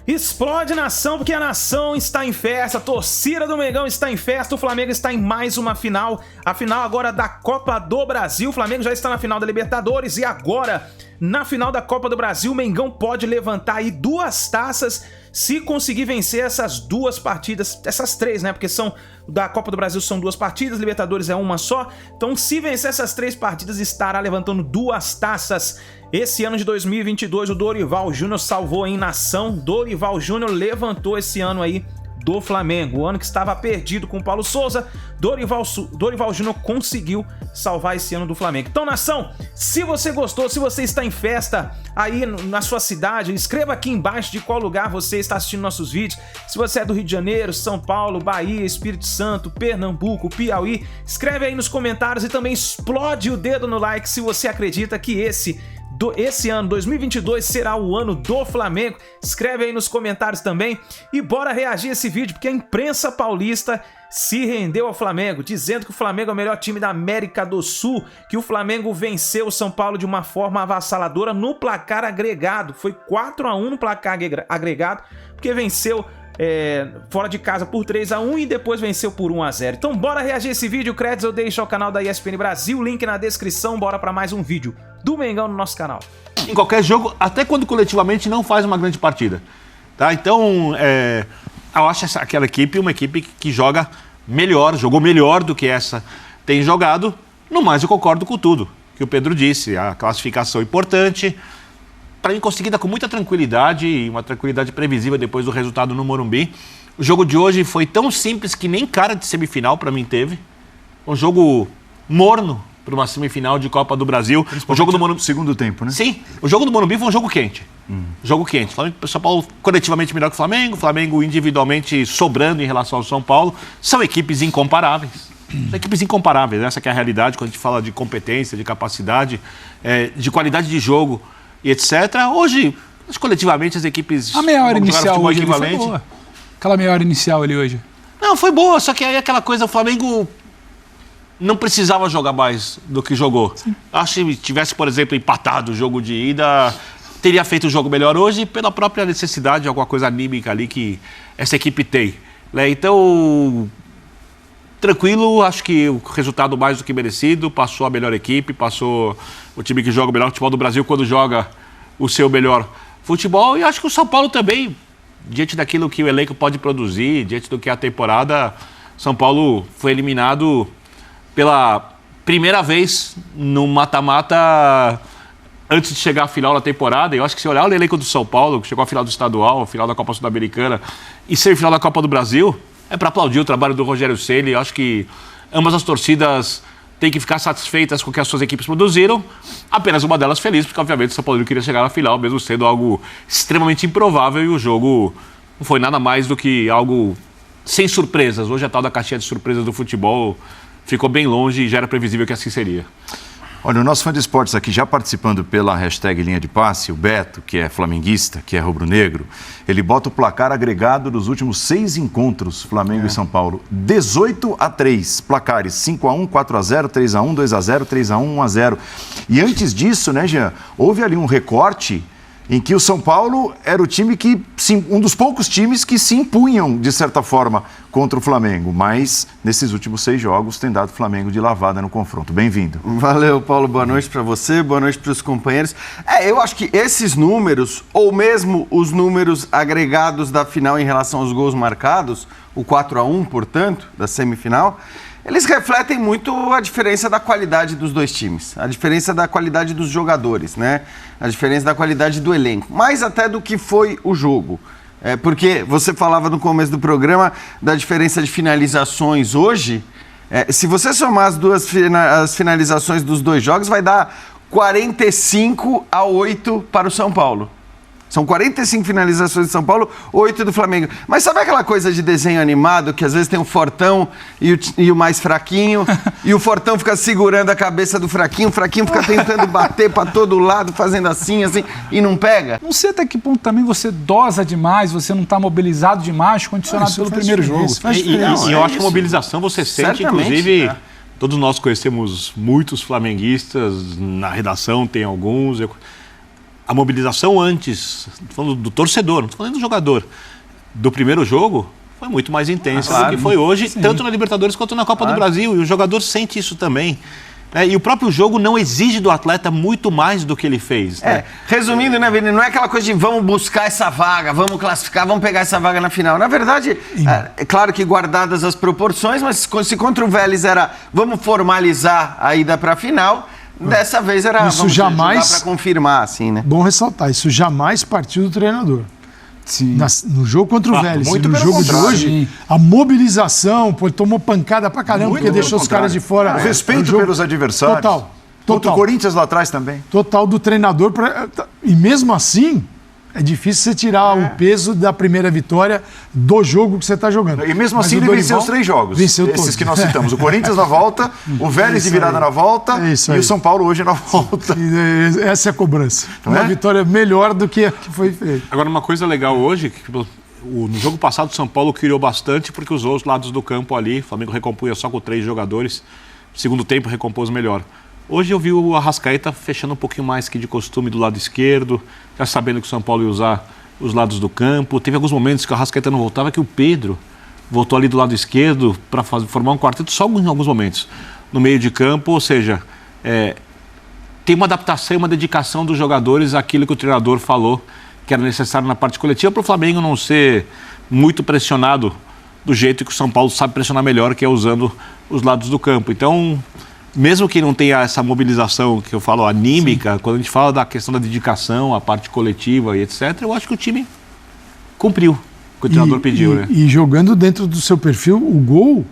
Explode nação, porque a nação está em festa, a torcida do Mengão está em festa, o Flamengo está em mais uma final, a final agora da Copa do Brasil. O Flamengo já está na final da Libertadores e agora, na final da Copa do Brasil, o Mengão pode levantar aí 2 taças se conseguir vencer essas 2 partidas, essas 3, né? Porque são da Copa do Brasil são 2 partidas, Libertadores é uma só. Então, se vencer essas 3 partidas, estará levantando 2 taças. Esse ano de 2022, o Dorival Júnior salvou em nação. Dorival Júnior levantou esse ano aí do Flamengo. O ano que estava perdido com o Paulo Souza, Dorival Júnior conseguiu salvar esse ano do Flamengo. Então, nação, se você gostou, se você está em festa aí na sua cidade, escreva aqui embaixo de qual lugar você está assistindo nossos vídeos. Se você é do Rio de Janeiro, São Paulo, Bahia, Espírito Santo, Pernambuco, Piauí, escreve aí nos comentários e também explode o dedo no like se você acredita que esse ano, 2022, será o ano do Flamengo. Escreve aí nos comentários também e bora reagir a esse vídeo, porque a imprensa paulista se rendeu ao Flamengo, dizendo que o Flamengo é o melhor time da América do Sul, que o Flamengo venceu o São Paulo de uma forma avassaladora no placar agregado. Foi 4-1 no placar agregado, porque venceu fora de casa por 3-1 e depois venceu por 1-0. Então bora reagir a esse vídeo. Créditos eu deixo ao canal da ESPN Brasil, link na descrição. Bora para mais um vídeo do Mengão no nosso canal. Em qualquer jogo, até quando coletivamente não faz uma grande partida, tá? Então, eu acho aquela equipe uma equipe que joga melhor, jogou melhor do que essa tem jogado. No mais, eu concordo com tudo que o Pedro disse. A classificação importante, para mim conseguida com muita tranquilidade, e uma tranquilidade previsível depois do resultado no Morumbi. O jogo de hoje foi tão simples que nem cara de semifinal para mim teve. Um jogo morno para uma semifinal de Copa do Brasil. O jogo do Morumbi, segundo tempo, né? Sim, o jogo do Morumbi foi um jogo quente. Jogo quente. O São Paulo coletivamente melhor que o Flamengo individualmente sobrando em relação ao São Paulo. São equipes incomparáveis. São equipes incomparáveis, essa que é a realidade quando a gente fala de competência, de capacidade, de qualidade de jogo e etc. Hoje, coletivamente, as equipes... A meia hora inicial hoje foi boa. Aquela meia hora inicial ali hoje. Não, foi boa, só que aí aquela coisa, o Flamengo não precisava jogar mais do que jogou. Sim. Acho que se tivesse, por exemplo, empatado o jogo de ida, teria feito o jogo melhor hoje pela própria necessidade de alguma coisa anímica ali que essa equipe tem. Né? Então, tranquilo, acho que o resultado mais do que merecido, passou a melhor equipe, passou o time que joga o melhor futebol do Brasil quando joga o seu melhor futebol. E acho que o São Paulo também, diante daquilo que o elenco pode produzir, diante do que é a temporada, São Paulo foi eliminado pela primeira vez no mata-mata antes de chegar à final da temporada. Eu acho que se olhar o elenco do São Paulo, que chegou à final do estadual, à final da Copa Sul-Americana e semifinal da Copa do Brasil, é para aplaudir o trabalho do Rogério Ceni. Eu acho que ambas as torcidas têm que ficar satisfeitas com o que as suas equipes produziram. Apenas uma delas feliz, porque obviamente o São Paulo queria chegar à final, mesmo sendo algo extremamente improvável, e o jogo não foi nada mais do que algo sem surpresas. Hoje a tal da caixinha de surpresas do futebol ficou bem longe e já era previsível que assim seria. Olha, o nosso fã de esportes aqui já participando pela hashtag Linha de Passe, o Beto, que é flamenguista, que é rubro-negro, ele bota o placar agregado dos últimos 6 encontros, Flamengo e São Paulo. 18-3, placares 5-1, 4-0, 3-1, 2-0, 3-1, 1-0. E antes disso, né, Jean, houve ali um recorte em que o São Paulo era o time que, um dos poucos times que se impunham, de certa forma, contra o Flamengo. Mas, nesses últimos 6 jogos, tem dado o Flamengo de lavada no confronto. Bem-vindo. Valeu, Paulo. Boa noite para você, boa noite para os companheiros. Eu acho que esses números, ou mesmo os números agregados da final em relação aos gols marcados, o 4-1, portanto, da semifinal, eles refletem muito a diferença da qualidade dos dois times, a diferença da qualidade dos jogadores, né? A diferença da qualidade do elenco, mais até do que foi o jogo. Porque você falava no começo do programa da diferença de finalizações hoje. Se você somar as finalizações dos 2 jogos, vai dar 45-8 para o São Paulo. São 45 finalizações de São Paulo, 8 do Flamengo. Mas sabe aquela coisa de desenho animado, que às vezes tem o fortão e o mais fraquinho, e o fortão fica segurando a cabeça do fraquinho, o fraquinho fica tentando bater para todo lado, fazendo assim, e não pega? Não sei até que ponto também você dosa demais, você não está mobilizado demais, condicionado pelo primeiro jogo. E eu acho que a mobilização você sente, inclusive... Todos nós conhecemos muitos flamenguistas, na redação tem alguns... a mobilização antes, tô falando do torcedor, não estou falando do jogador, do primeiro jogo, foi muito mais intensa do que foi hoje, tanto na Libertadores quanto na Copa do Brasil. E o jogador sente isso também. E o próprio jogo não exige do atleta muito mais do que ele fez. Né? Resumindo, né, Vini, não é aquela coisa de vamos buscar essa vaga, vamos classificar, vamos pegar essa vaga na final. Na verdade, é claro que guardadas as proporções, mas se contra o Vélez era vamos formalizar a ida para a final, dessa vez era isso jamais para confirmar, assim, né? Bom ressaltar, isso jamais partiu do treinador. Sim. No jogo contra o Vélez, muito no pelo jogo de contrário. hoje, a mobilização, pô, tomou pancada pra caramba, Muito porque deixou pelo os caras de fora. O respeito jogo- pelos adversários. Total. Contra o Corinthians lá atrás também. Total do treinador. E mesmo assim, é difícil você tirar o peso da primeira vitória do jogo que você está jogando. E mesmo Mas assim o ele Dorival venceu os 3 jogos. Venceu Esses todos. que nós citamos. O Corinthians na volta, o Vélez de virada na volta É isso e aí. o São Paulo hoje na volta. E essa é a cobrança. Não Uma é? vitória melhor do que a que foi feita. Agora, uma coisa legal hoje, que no jogo passado o São Paulo criou bastante porque usou os lados do campo ali, o Flamengo recompunha só com 3 jogadores, segundo tempo recompôs melhor. Hoje eu vi o Arrascaeta fechando um pouquinho mais que de costume do lado esquerdo, já sabendo que o São Paulo ia usar os lados do campo. Teve alguns momentos que o Arrascaeta não voltava, que o Pedro voltou ali do lado esquerdo para formar um quarteto só em alguns momentos no meio de campo, ou seja, tem uma adaptação e uma dedicação dos jogadores àquilo que o treinador falou que era necessário na parte coletiva para o Flamengo não ser muito pressionado do jeito que o São Paulo sabe pressionar melhor, que é usando os lados do campo. Então, mesmo que não tenha essa mobilização que eu falo anímica, quando a gente fala da questão da dedicação, a parte coletiva e etc., eu acho que o time cumpriu o que o treinador pediu, né? E jogando dentro do seu perfil, o gol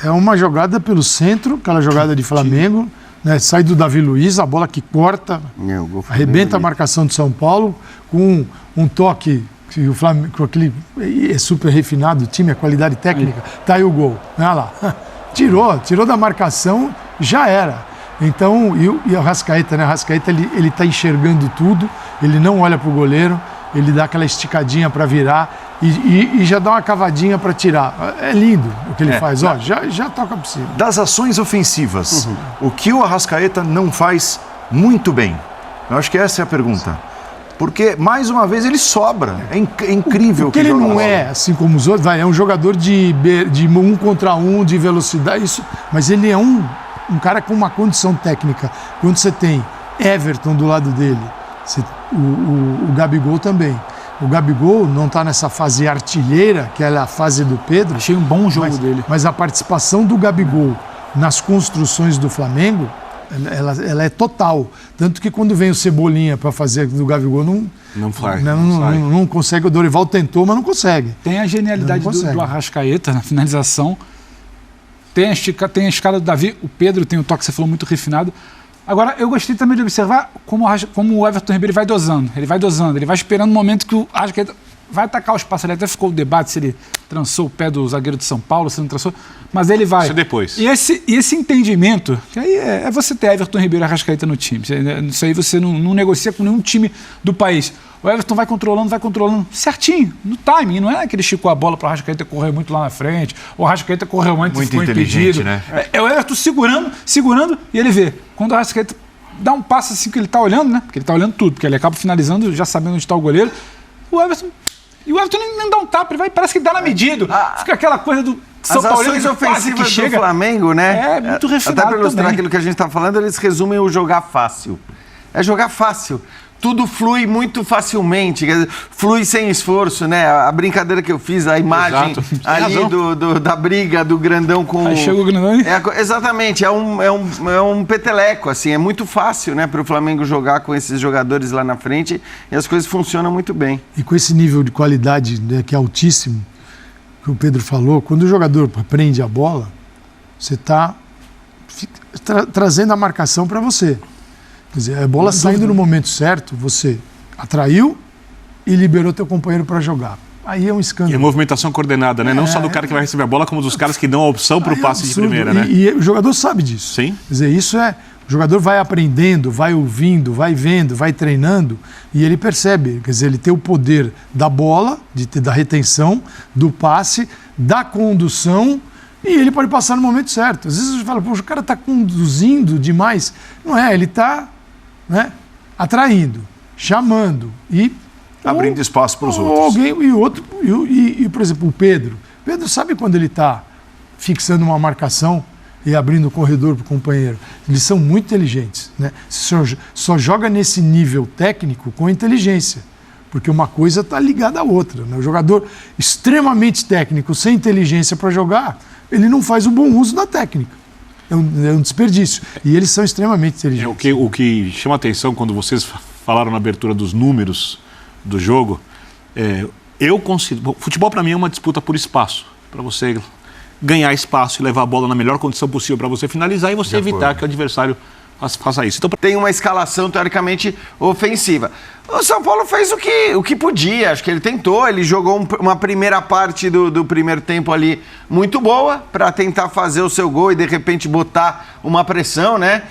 é uma jogada pelo centro, aquela jogada de Flamengo, né? Sai do Davi Luiz, a bola que corta, O gol foi arrebenta a bem marcação de São Paulo, com um toque que o Flamengo, com aquele é super refinado, o time, a qualidade técnica, tá aí o gol. Olha lá. Tirou da marcação, já era. Então, e o Arrascaeta, né? O Arrascaeta, ele tá enxergando tudo, ele não olha pro goleiro, ele dá aquela esticadinha para virar e já dá uma cavadinha para tirar. É lindo o que ele faz. Ó, já toca por cima. Das ações ofensivas, o que o Arrascaeta não faz muito bem? Eu acho que essa é a pergunta. Porque, mais uma vez, ele sobra. É incrível Porque ele joga não bola. é, assim como os outros, é um jogador de 1 contra 1, de velocidade, isso, mas ele é um cara com uma condição técnica. Quando você tem Everton do lado dele, o Gabigol também. O Gabigol não está nessa fase artilheira, que é a fase do Pedro. Achei um bom jogo dele. Mas a participação do Gabigol nas construções do Flamengo, ela é total. Tanto que quando vem o Cebolinha para fazer do Gabigol, Não sai. não consegue. O Dorival tentou, mas não consegue. Tem a genialidade Não consegue. do Arrascaeta na finalização. Tem a escada do Davi. O Pedro tem o toque que você falou muito refinado. Agora, eu gostei também de observar como o Everton Ribeiro vai dosando. Ele vai esperando o momento que o Arrascaeta vai atacar o espaço. Ele até ficou o debate se ele trançou o pé do zagueiro de São Paulo, se não trançou. Mas ele vai. Isso depois. E esse entendimento, que aí é você ter Everton Ribeiro e Arrascaeta no time. Isso aí você não negocia com nenhum time do país. O Everton vai controlando certinho, no timing. Não é que ele esticou a bola para o Arrascaeta correr muito lá na frente, ou o Arrascaeta correu antes e Muito ficou inteligente, impedido. né? É o Everton segurando e ele vê. Quando o Arrascaeta dá um passo assim que ele está olhando, né? Porque ele está olhando tudo, porque ele acaba finalizando já sabendo onde está o goleiro. O Everton nem dá um tapa, parece que dá na medida. Fica aquela coisa do São As Paulo ações que quase ofensivas que chega. do Flamengo, né? É muito refinado Até para ilustrar também. aquilo que a gente está falando, eles resumem o jogar fácil. É jogar fácil. Tudo flui muito facilmente, quer dizer, flui sem esforço, né? A brincadeira que eu fiz, a imagem Exato. Tem ali razão. da briga do grandão com Aí chega o grandão e... exatamente, é um peteleco, assim, é muito fácil, né, para o Flamengo jogar com esses jogadores lá na frente e as coisas funcionam muito bem. E com esse nível de qualidade, né, que é altíssimo, que o Pedro falou, quando o jogador prende a bola, você está trazendo a marcação para você. Quer dizer, a bola saindo no momento certo, você atraiu e liberou teu companheiro para jogar. Aí é um E a escândalo. movimentação coordenada, né? Não só do cara que vai receber a bola, como dos caras que dão a opção para o Aí é passe de absurdo. primeira, né? E o jogador sabe disso. Sim. Quer dizer, isso é... O jogador vai aprendendo, vai ouvindo, vai vendo, vai treinando e ele percebe. Quer dizer, ele tem o poder da bola, da retenção, do passe, da condução e ele pode passar no momento certo. Às vezes você fala, poxa, o cara está conduzindo demais. Não é, ele está, né, atraindo. chamando e Abrindo espaço para os outros. Por exemplo, o Pedro. O Pedro sabe quando ele está fixando uma marcação e abrindo o corredor para o companheiro. Eles são muito inteligentes, né? Só joga nesse nível técnico com inteligência, porque uma coisa está ligada à outra, né? O jogador extremamente técnico, sem inteligência para jogar, ele não faz o bom uso da técnica. É um desperdício. E eles são extremamente inteligentes. O que chama atenção quando vocês falaram na abertura dos números do jogo, eu considero... Futebol, para mim, é uma disputa por espaço. Para você ganhar espaço e levar a bola na melhor condição possível para você finalizar e você evitar que o adversário faça isso. Então, tem uma escalação teoricamente ofensiva. O São Paulo fez o que podia, acho que ele tentou, ele jogou uma primeira parte do primeiro tempo ali muito boa para tentar fazer o seu gol e de repente botar uma pressão, né?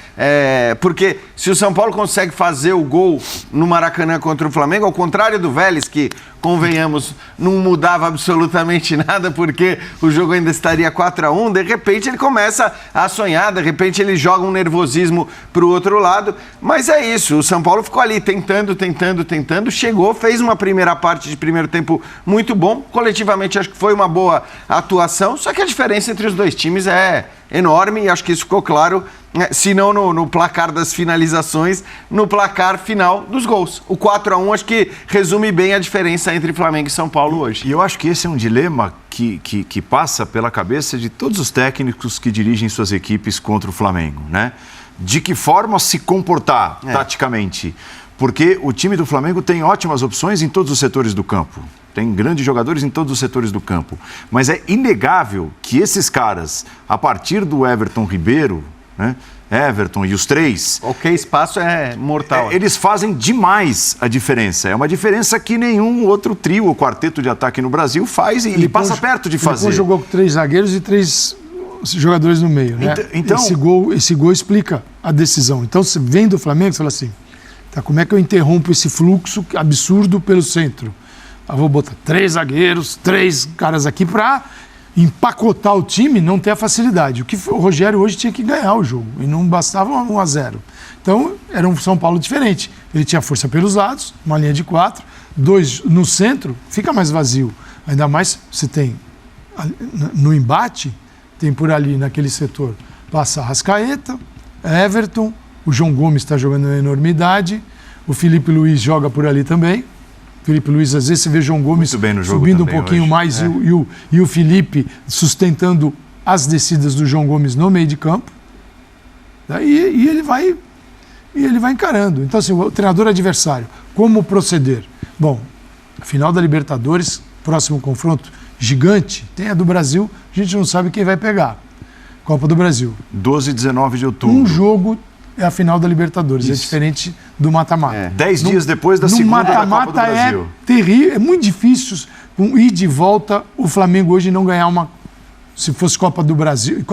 Porque se o São Paulo consegue fazer o gol no Maracanã contra o Flamengo, ao contrário do Vélez, que, convenhamos, não mudava absolutamente nada porque o jogo ainda estaria 4-1, de repente ele começa a sonhar, de repente ele joga um nervosismo para o outro lado, mas é isso, o São Paulo ficou ali tentando, chegou, fez uma primeira parte de primeiro tempo muito bom, coletivamente acho que foi uma boa atuação, só que a diferença entre os dois times é enorme e acho que isso ficou claro, se não no placar das finalizações, no placar final dos gols. O 4-1 acho que resume bem a diferença entre Flamengo e São Paulo hoje. E eu acho que esse é um dilema que passa pela cabeça de todos os técnicos que dirigem suas equipes contra o Flamengo, né? De que forma se comportar taticamente? Porque o time do Flamengo tem ótimas opções em todos os setores do campo. Tem grandes jogadores em todos os setores do campo. Mas é inegável que esses caras, a partir do Everton Ribeiro, né? Everton e os três... Qualquer espaço é mortal. Eles fazem demais a diferença. É uma diferença que nenhum outro trio ou quarteto de ataque no Brasil faz e passa perto de fazer. Ele jogou com 3 zagueiros e 3 jogadores no meio, né? Então, esse gol explica a decisão. Então, você vem do Flamengo, você fala assim, tá, como é que eu interrompo esse fluxo absurdo pelo centro? Eu vou botar 3 zagueiros, 3 caras aqui para empacotar o time e não ter a facilidade. O Rogério hoje tinha que ganhar o jogo e não bastava 1-0. Então, era um São Paulo diferente. Ele tinha força pelos lados, uma linha de 4, 2 no centro, fica mais vazio. Ainda mais você tem no embate, tem por ali naquele setor, passa Arrascaeta, Everton, o João Gomes está jogando uma enormidade, o Felipe Luiz joga por ali também. Felipe Luiz, às vezes você vê o João Gomes subindo um pouquinho hoje, mais e o Felipe sustentando as descidas do João Gomes no meio de campo. E ele vai encarando. Então, assim, o treinador adversário, como proceder? Bom, a final da Libertadores, próximo confronto gigante, tem a do Brasil, a gente não sabe quem vai pegar. Copa do Brasil. 12 e 19 de outubro. Um jogo é a final da Libertadores, é diferente do mata-mata. 10 dias depois da segunda da Copa do Brasil. É terrível, é muito difícil com ir de volta o Flamengo hoje não ganhar uma... Se fosse Copa do Brasil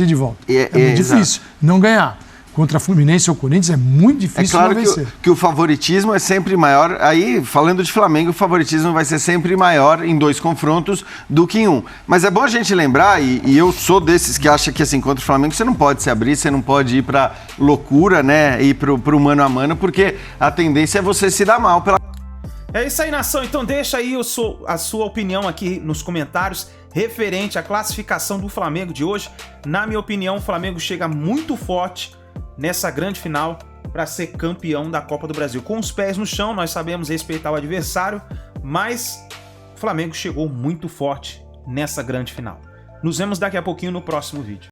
de volta. É muito difícil não ganhar. Contra Fluminense ou Corinthians é muito difícil não vencer. É claro que o favoritismo é sempre maior. Aí, falando de Flamengo, o favoritismo vai ser sempre maior em 2 confrontos do que em 1. Mas é bom a gente lembrar, e eu sou desses que acha que assim, contra o Flamengo você não pode se abrir, você não pode ir pra loucura, né? Ir pro mano a mano, porque a tendência é você se dar mal pela... É isso aí, nação. Então deixa aí a sua opinião aqui nos comentários referente à classificação do Flamengo de hoje. Na minha opinião, o Flamengo chega muito forte nessa grande final para ser campeão da Copa do Brasil. Com os pés no chão, nós sabemos respeitar o adversário, mas o Flamengo chegou muito forte nessa grande final. Nos vemos daqui a pouquinho no próximo vídeo.